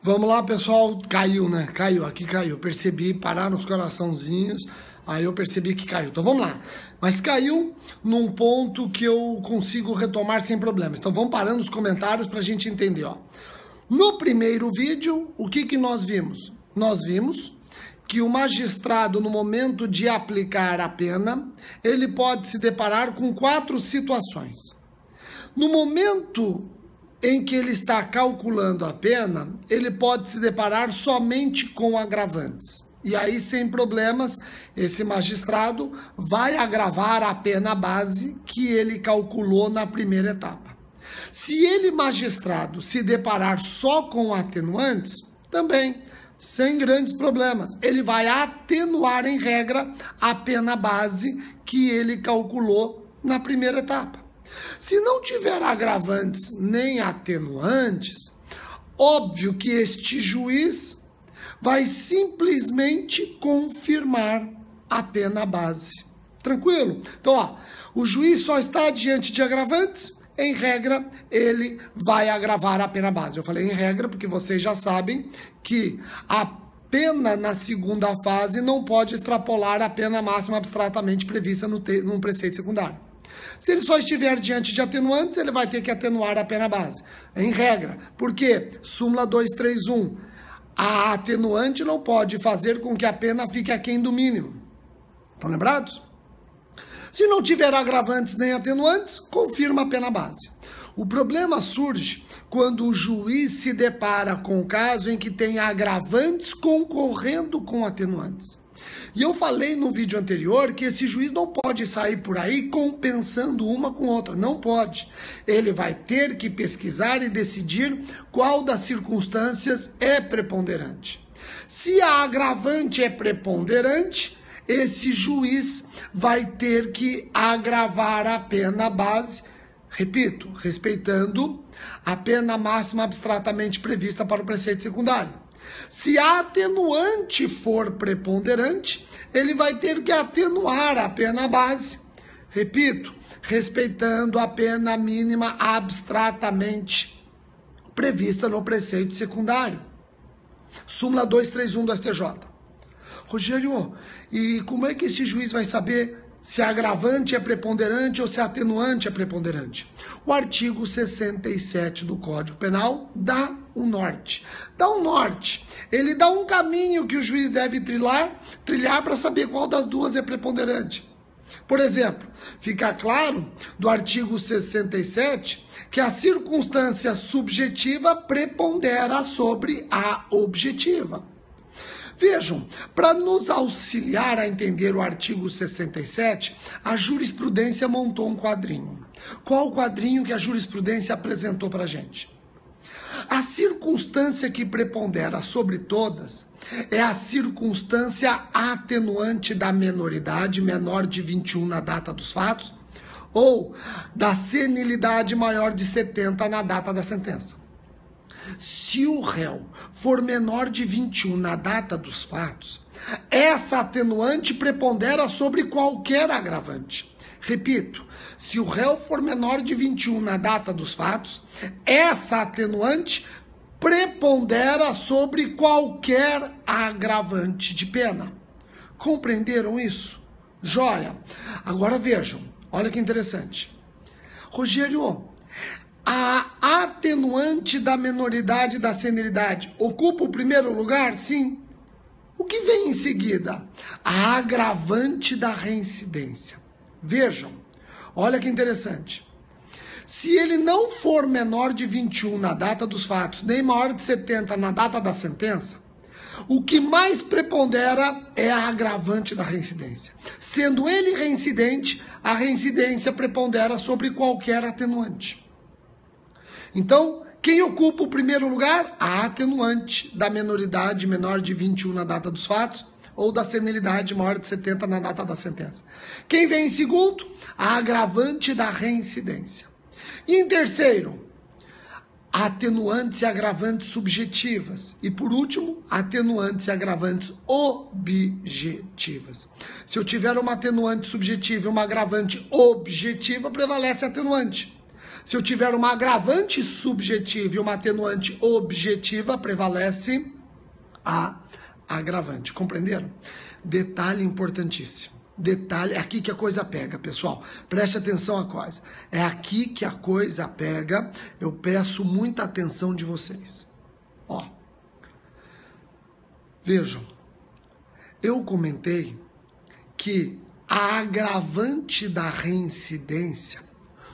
Vamos lá, pessoal. Caiu, né? Caiu, aqui caiu. Percebi, parar nos coraçãozinhos. Aí eu percebi que caiu. Então vamos lá. Mas caiu num ponto que eu consigo retomar sem problemas. Então vamos parando os comentários para a gente entender, ó. No primeiro vídeo, o que nós vimos? Nós vimos que o magistrado, no momento de aplicar a pena, ele pode se deparar com 4 situações. No momento em que ele está calculando a pena, ele pode se deparar somente com agravantes. E aí, sem problemas, esse magistrado vai agravar a pena base que ele calculou na primeira etapa. Se ele, magistrado, se deparar só com atenuantes, também, sem grandes problemas, ele vai atenuar, em regra, a pena base que ele calculou na primeira etapa. Se não tiver agravantes nem atenuantes, óbvio que este juiz vai simplesmente confirmar a pena base. Tranquilo? Então, ó, o juiz só está diante de agravantes, em regra, ele vai agravar a pena base. Eu falei em regra porque vocês já sabem que a pena na segunda fase não pode extrapolar a pena máxima abstratamente prevista num preceito secundário. Se ele só estiver diante de atenuantes, ele vai ter que atenuar a pena base. Em regra. Por quê? Súmula 231. A atenuante não pode fazer com que a pena fique aquém do mínimo. Estão lembrados? Se não tiver agravantes nem atenuantes, confirma a pena base. O problema surge quando o juiz se depara com o caso em que tem agravantes concorrendo com atenuantes. E eu falei no vídeo anterior que esse juiz não pode sair por aí compensando uma com outra. Não pode. Ele vai ter que pesquisar e decidir qual das circunstâncias é preponderante. Se a agravante é preponderante, esse juiz vai ter que agravar a pena base, repito, respeitando a pena máxima abstratamente prevista para o preceito secundário. Se a atenuante for preponderante, ele vai ter que atenuar a pena base, repito, respeitando a pena mínima abstratamente prevista no preceito secundário. Súmula 231 do STJ. Rogério, e como é que esse juiz vai saber se a agravante é preponderante ou se a atenuante é preponderante? O artigo 67 do Código Penal dá um norte. Dá um norte. Ele dá um caminho que o juiz deve trilhar para saber qual das duas é preponderante. Por exemplo, fica claro do artigo 67 que a circunstância subjetiva prepondera sobre a objetiva. Vejam, para nos auxiliar a entender o artigo 67, a jurisprudência montou um quadrinho. Qual o quadrinho que a jurisprudência apresentou para a gente? A circunstância que prepondera sobre todas é a circunstância atenuante da menoridade, menor de 21 na data dos fatos, ou da senilidade maior de 70 na data da sentença. Se o réu for menor de 21 na data dos fatos, essa atenuante prepondera sobre qualquer agravante. Repito, se o réu for menor de 21 na data dos fatos, essa atenuante prepondera sobre qualquer agravante de pena. Compreenderam isso? Joia. Agora vejam, olha que interessante. Rogério, a atenuante da menoridade e da senilidade ocupa o primeiro lugar? Sim. O que vem em seguida? A agravante da reincidência. Vejam, olha que interessante. Se ele não for menor de 21 na data dos fatos, nem maior de 70 na data da sentença, o que mais prepondera é a agravante da reincidência. Sendo ele reincidente, a reincidência prepondera sobre qualquer atenuante. Então, quem ocupa o primeiro lugar? A atenuante da menoridade menor de 21 na data dos fatos ou da senilidade maior de 70 na data da sentença. Quem vem em segundo? A agravante da reincidência. E em terceiro, atenuantes e agravantes subjetivas. E por último, atenuantes e agravantes objetivas. Se eu tiver uma atenuante subjetiva e uma agravante objetiva, prevalece a atenuante. Se eu tiver uma agravante subjetiva e uma atenuante objetiva, prevalece a agravante. Compreenderam? Detalhe importantíssimo. Detalhe, é aqui que a coisa pega, pessoal. Preste atenção à coisa. É aqui que a coisa pega. Eu peço muita atenção de vocês. Ó. Vejam. Eu comentei que a agravante da reincidência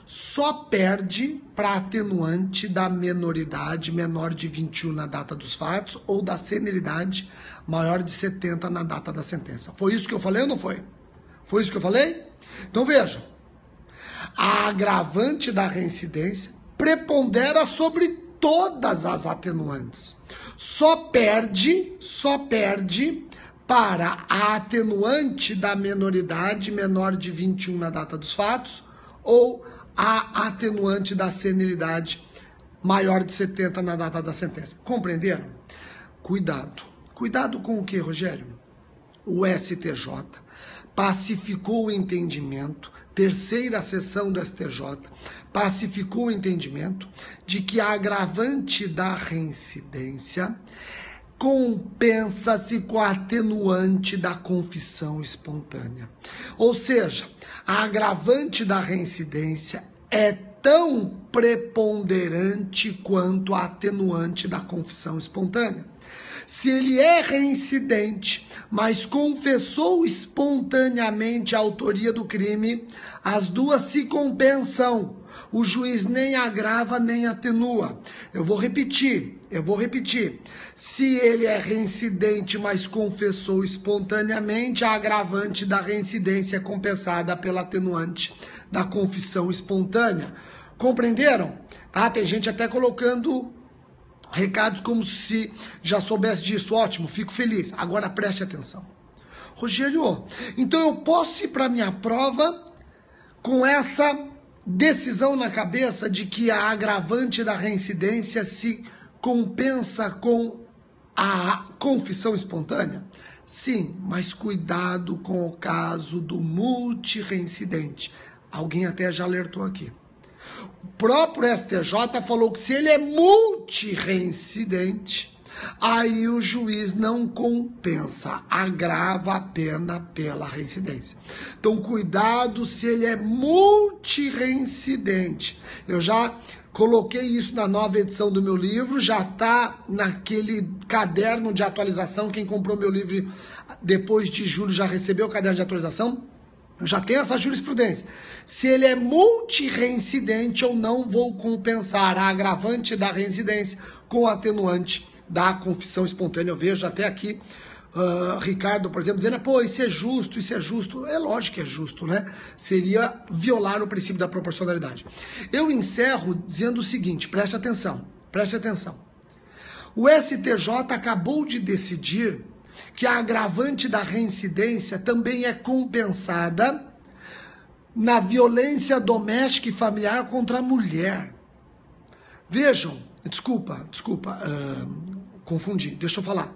só perde para atenuante da menoridade menor de 21 na data dos fatos ou da senilidade maior de 70 na data da sentença. Foi isso que eu falei ou não foi? Foi isso que eu falei? Então vejam, a agravante da reincidência prepondera sobre todas as atenuantes. Só perde para a atenuante da menoridade menor de 21 na data dos fatos ou a atenuante da senilidade maior de 70 na data da sentença. Compreenderam? Cuidado. Cuidado com o que, Rogério? O STJ pacificou o entendimento, terceira sessão do STJ, pacificou o entendimento de que a agravante da reincidência compensa-se com a atenuante da confissão espontânea. Ou seja, a agravante da reincidência é tão preponderante quanto a atenuante da confissão espontânea. Se ele é reincidente, mas confessou espontaneamente a autoria do crime, as duas se compensam. O juiz nem agrava nem atenua. Eu vou repetir. Se ele é reincidente, mas confessou espontaneamente, a agravante da reincidência é compensada pela atenuante da confissão espontânea. Compreenderam? Ah, tem gente até colocando recados como se já soubesse disso. Ótimo, fico feliz. Agora preste atenção. Rogério, então eu posso ir para minha prova com essa decisão na cabeça de que a agravante da reincidência se compensa com a confissão espontânea? Sim, mas cuidado com o caso do multireincidente. Alguém até já alertou aqui. O próprio STJ falou que se ele é multireincidente, aí o juiz não compensa, agrava a pena pela reincidência. Então, cuidado se ele é multireincidente. Eu já coloquei isso na nova edição do meu livro, já está naquele caderno de atualização. Quem comprou meu livro depois de julho já recebeu o caderno de atualização. Eu já tenho essa jurisprudência. Se ele é multireincidente, eu não vou compensar a agravante da reincidência com a atenuante da confissão espontânea. Eu vejo até aqui Ricardo, por exemplo, dizendo, pô, isso é justo, isso é justo. É lógico que é justo, né? Seria violar o princípio da proporcionalidade. Eu encerro dizendo o seguinte, preste atenção. O STJ acabou de decidir que a agravante da reincidência também é compensada na violência doméstica e familiar contra a mulher. Vejam, desculpa, confundi, deixa eu falar.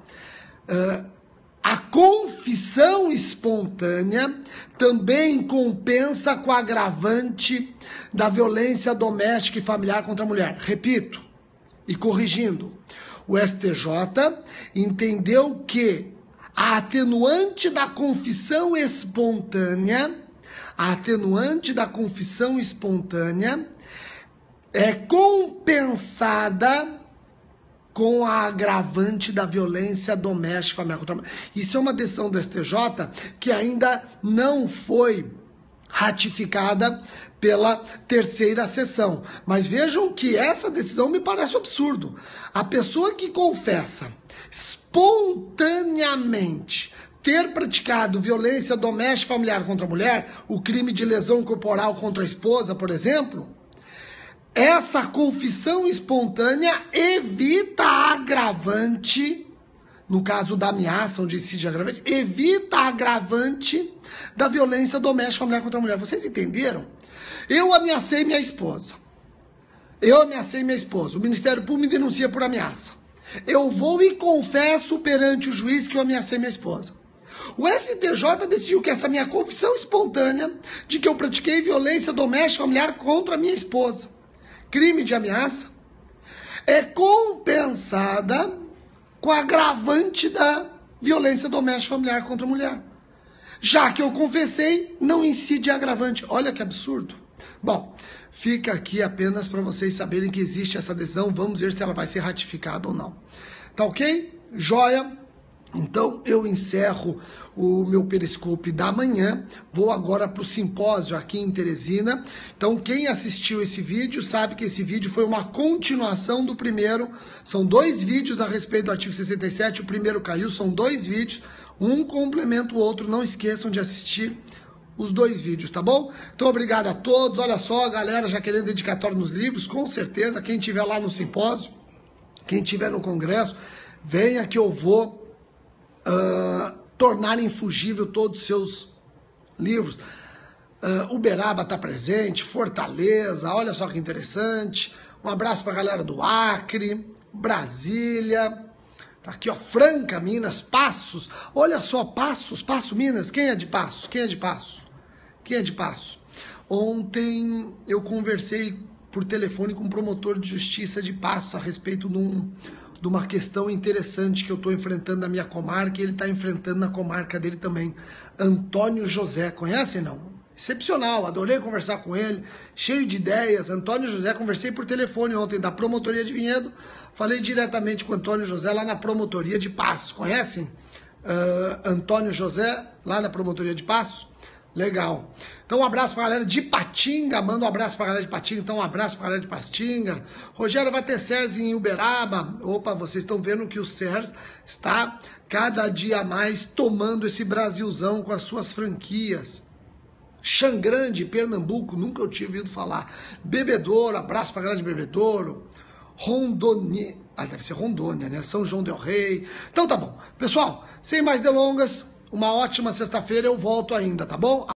A confissão espontânea também compensa com a agravante da violência doméstica e familiar contra a mulher. Repito, e corrigindo, o STJ entendeu que a atenuante da confissão espontânea é compensada com a agravante da violência doméstica familiar contra a mulher. Isso é uma decisão do STJ que ainda não foi ratificada pela terceira sessão. Mas vejam que essa decisão me parece absurdo. A pessoa que confessa espontaneamente ter praticado violência doméstica familiar contra a mulher, o crime de lesão corporal contra a esposa, por exemplo, essa confissão espontânea evita a agravante, no caso da ameaça, onde incide agravante, evita a agravante da violência doméstica familiar contra a mulher. Vocês entenderam? Eu ameacei minha esposa. O Ministério Público me denuncia por ameaça. Eu vou e confesso perante o juiz que eu ameacei minha esposa. O STJ decidiu que essa minha confissão espontânea de que eu pratiquei violência doméstica familiar contra a minha esposa crime de ameaça, é compensada com a agravante da violência doméstica familiar contra a mulher. Já que eu confessei, não incide agravante. Olha que absurdo. Bom, fica aqui apenas para vocês saberem que existe essa decisão. Vamos ver se ela vai ser ratificada ou não. Tá ok? Joia? Então eu encerro o meu Periscope da manhã, vou agora para o simpósio aqui em Teresina. Então quem assistiu esse vídeo sabe que esse vídeo foi uma continuação do primeiro, são 2 vídeos a respeito do artigo 67, o primeiro caiu, são 2 vídeos, um complementa o outro, não esqueçam de assistir os 2 vídeos, tá bom? Então obrigado a todos, olha só a galera já querendo dedicatório nos livros, com certeza, quem estiver lá no simpósio, quem estiver no congresso, venha que eu vou tornar infugível todos os seus livros. Uberaba está presente, Fortaleza, olha só que interessante. Um abraço para a galera do Acre, Brasília, tá aqui ó, Franca, Minas, Passos, olha só, Passos, Minas, quem é de Passos? Quem é de Passos? Quem é de Passos? Ontem eu conversei por telefone com um promotor de justiça de Passos a respeito de uma questão interessante que eu estou enfrentando na minha comarca e ele está enfrentando na comarca dele também. Antônio José, conhecem não? Excepcional, adorei conversar com ele, cheio de ideias. Antônio José, conversei por telefone ontem da promotoria de Vinhedo, falei diretamente com o Antônio José lá na promotoria de Passos. Conhecem Antônio José lá na promotoria de Passos? Legal. Então um abraço pra galera de Patinga, manda um abraço pra galera de Patinga, então um abraço pra galera de Patinga. Rogério, vai ter SERS em Uberaba. Opa, vocês estão vendo que o SERS está cada dia mais tomando esse Brasilzão com as suas franquias. Xangrande, Pernambuco, nunca eu tinha ouvido falar. Bebedouro, abraço pra galera de Bebedouro. Rondônia, deve ser Rondônia, né? São João del Rei. Então tá bom. Pessoal, sem mais delongas, uma ótima sexta-feira, eu volto ainda, tá bom?